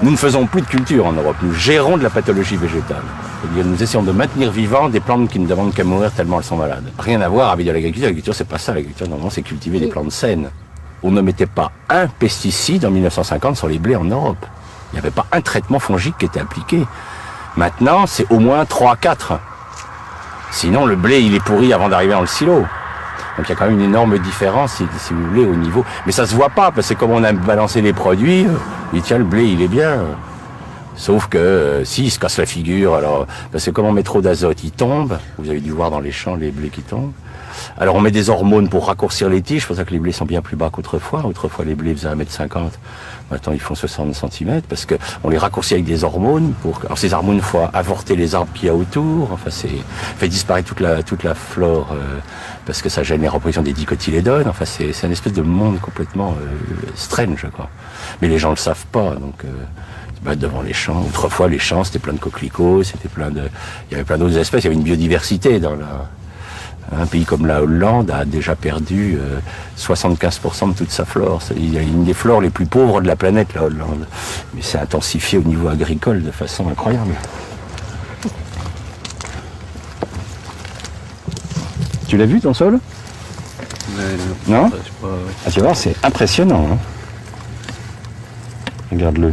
Nous ne faisons plus de culture en Europe, nous gérons de la pathologie végétale. C'est-à-dire nous essayons de maintenir vivants des plantes qui ne demandent qu'à mourir tellement elles sont malades. Rien à voir avec de l'agriculture. L'agriculture, c'est pas ça. L'agriculture, normalement, c'est cultiver des plantes saines. On ne mettait pas un pesticide en 1950 sur les blés en Europe. Il n'y avait pas un traitement fongique qui était appliqué. Maintenant, c'est au moins 3-4. Sinon, le blé, il est pourri avant d'arriver dans le silo. Donc il y a quand même une énorme différence, si vous voulez, au niveau. Mais ça se voit pas, parce que comme on a balancé les produits, il tient le blé, il est bien. Sauf que si il se casse la figure, alors parce que comme on met trop d'azote, il tombe. Vous avez dû voir dans les champs les blés qui tombent. Alors on met des hormones pour raccourcir les tiges, c'est pour ça que les blés sont bien plus bas qu'autrefois. Autrefois les blés faisaient 1,50 m. Maintenant ils font 60 cm parce que on les raccourcit avec des hormones pour. Alors ces hormones font avorter les arbres qu'il y a autour. Enfin c'est fait disparaître toute la flore parce que ça gêne les reproductions des dicotylédones. Enfin c'est une espèce de monde complètement strange quoi. Mais les gens le savent pas donc. Devant les champs. Autrefois les champs c'était plein de coquelicots, c'était il y avait plein d'autres espèces. Il y avait une biodiversité dans un pays comme la Hollande a déjà perdu 75% de toute sa flore. Il y a une des flores les plus pauvres de la planète, la Hollande. Mais c'est intensifié au niveau agricole de façon incroyable. Tu l'as vu ton sol? Non? Ah, tu vas voir, c'est impressionnant. Hein, regarde-le.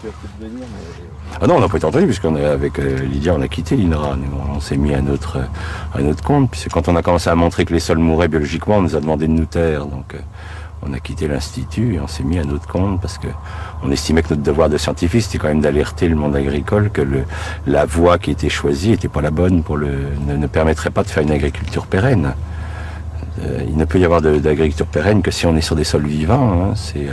Qui va peut-être venir, mais... Ah non, on n'a pas été entendu, puisqu'on est avec Lydia, on a quitté l'INRA. On s'est mis à notre compte. Puisque quand on a commencé à montrer que les sols mouraient biologiquement, on nous a demandé de nous taire. Donc on a quitté l'Institut et on s'est mis à notre compte parce que on estimait que notre devoir de scientifique, c'était quand même d'alerter le monde agricole que la voie qui était choisie n'était pas la bonne ne permettrait pas de faire une agriculture pérenne. Il ne peut y avoir d'agriculture pérenne que si on est sur des sols vivants. Hein.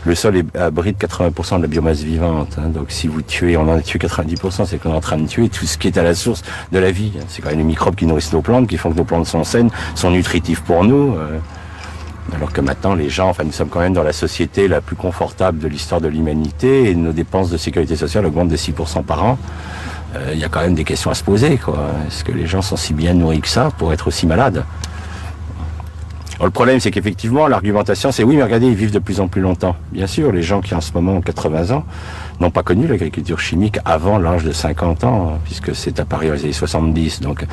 Le sol abrite 80% de la biomasse vivante. Hein. Donc si vous tuez, on en a tué 90%, c'est qu'on est en train de tuer tout ce qui est à la source de la vie. Hein. C'est quand même les microbes qui nourrissent nos plantes, qui font que nos plantes sont saines, sont nutritives pour nous. Alors que maintenant, les gens, nous sommes quand même dans la société la plus confortable de l'histoire de l'humanité et nos dépenses de sécurité sociale augmentent de 6% par an. Il y a quand même des questions à se poser, quoi. Est-ce que les gens sont si bien nourris que ça pour être aussi malades ? Alors, le problème, c'est qu'effectivement, l'argumentation, c'est oui, mais regardez, ils vivent de plus en plus longtemps. Bien sûr, les gens qui en ce moment ont 80 ans n'ont pas connu l'agriculture chimique avant l'âge de 50 ans, puisque c'est apparu dans les années 70. Donc,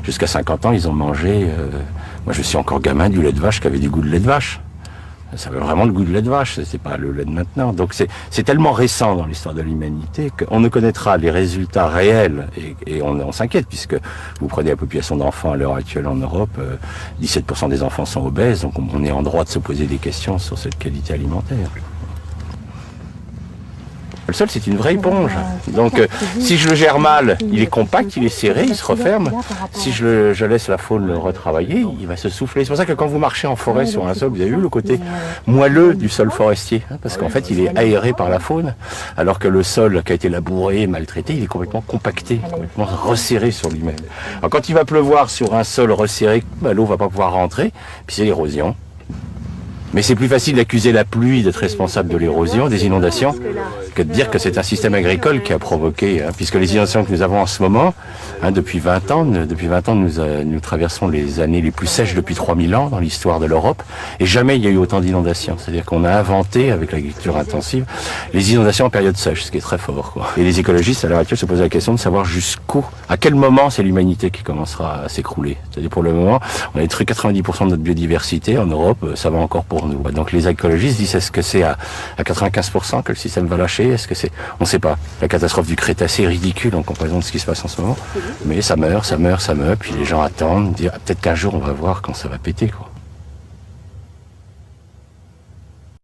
jusqu'à 50 ans, ils ont mangé, moi je suis encore gamin, du lait de vache qui avait du goût de lait de vache. Ça avait vraiment le goût de lait de vache, c'est pas le lait de maintenant. Donc c'est tellement récent dans l'histoire de l'humanité qu'on ne connaîtra les résultats réels et on s'inquiète puisque vous prenez la population d'enfants à l'heure actuelle en Europe, 17% des enfants sont obèses, donc on est en droit de se poser des questions sur cette qualité alimentaire. Le sol, c'est une vraie éponge. Donc, si je le gère mal, il est compact, il est serré, il se referme. Si je laisse la faune le retravailler, il va se souffler. C'est pour ça que quand vous marchez en forêt sur un sol, vous avez vu le côté moelleux du sol forestier, hein, parce qu'en fait, il est aéré par la faune, alors que le sol qui a été labouré, maltraité, il est complètement compacté, complètement resserré sur lui-même. Alors, quand il va pleuvoir sur un sol resserré, l'eau va pas pouvoir rentrer, puis c'est l'érosion. Mais c'est plus facile d'accuser la pluie d'être responsable de l'érosion, des inondations, que de dire que c'est un système agricole qui a provoqué, hein, puisque les inondations que nous avons en ce moment, hein, depuis 20 ans, nous traversons les années les plus sèches depuis 3000 ans dans l'histoire de l'Europe, et jamais il y a eu autant d'inondations. C'est-à-dire qu'on a inventé, avec l'agriculture intensive, les inondations en période sèche, ce qui est très fort, quoi. Et les écologistes, à l'heure actuelle, se posent la question de savoir à quel moment c'est l'humanité qui commencera à s'écrouler. C'est-à-dire pour le moment, on a détruit 90% de notre biodiversité en Europe, ça va encore pour nous. Donc les écologistes disent est-ce que c'est à 95% que le système va lâcher? Est-ce que c'est... On ne sait pas. La catastrophe du Crétacé est ridicule en comparaison de ce qui se passe en ce moment. Mais ça meurt, puis les gens attendent, disent peut-être qu'un jour on va voir quand ça va péter, quoi.